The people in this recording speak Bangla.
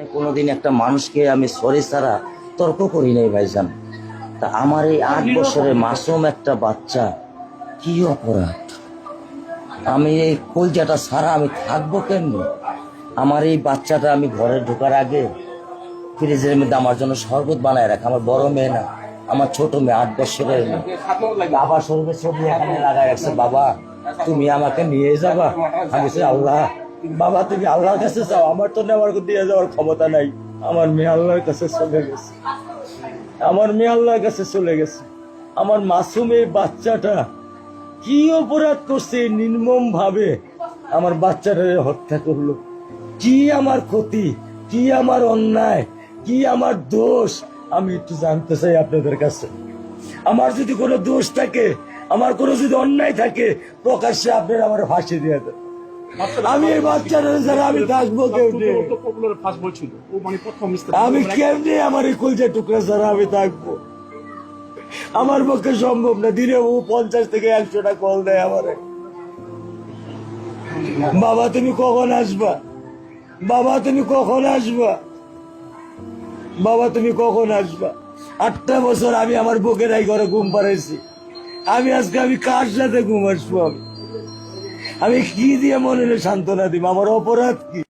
কোনোদিন একটা মানুষকে আমি সরি ছাড়া তর্ক করি নাই ভাইজান। তা আমার এই 8 বছরের মাসুম একটা বাচ্চা কি অপরাধ? আমি এই কলজাটা ছাড়া আমি থাকবো কেমনি? আমার এই বাচ্চাটা আমি ঘরে ঢোকার আগে ফ্রিজের মধ্যে আমার জন্য শরবত বানায় রাখে। আমার বড় মেয়ে না, আমার ছোট মেয়ে 8 বছরের মেয়ে। বাবা শরবত ছবি এখানে লাগায় রাখছে, বাবা তুমি আমাকে নিয়ে যাবা। আমি বলছি, আল্লাহ বাবা তুমি আল্লাহর কাছে যাও, আমার তো নেওয়ার দিয়ে যাওয়ার ক্ষমতা নাই। আমার মেয়ে আল্লাহর কাছে চলে গেছে, আমার মেয়ে আল্লাহর কাছে চলে গেছে। আমার মাসুম এই বাচ্চাটা কি অপরাধ করছে নির্মম ভাবে আমার বাচ্চাটারে হত্যা করলো? কি আমার ক্ষতি, কি আমার অন্যায়, কি আমার দোষ? আমি একটু জানতে চাই আপনাদের কাছে। আমার যদি কোনো দোষ থাকে, আমার কোনো যদি অন্যায় থাকে, প্রকাশ্যে আপনারা আমার ফাঁসি দিয়ে দেন। আমি এই বাচ্চাটা যারা আমি থাকবো কেমনি? আমি কেমনি আমার এই কলজা টুকরা ছাড়া আমি থাকবো? আমার পক্ষে সম্ভব না। দিনে ও 50 থেকে 100টা কল দেয় আমারে, বাবা তুমি কখন আসবা, বাবা তুমি কখন আসবা, বাবা তুমি কখন আসবা। 8টা বছর আমি আমার বুকের এই ঘরে ঘুম পাড়াইছি। আমি আজকে আমি কার সাথে ঘুম আসবো? আমি কি দিয়ে মনে সান্ত্বনা দিব? আমার অপরাধ কি?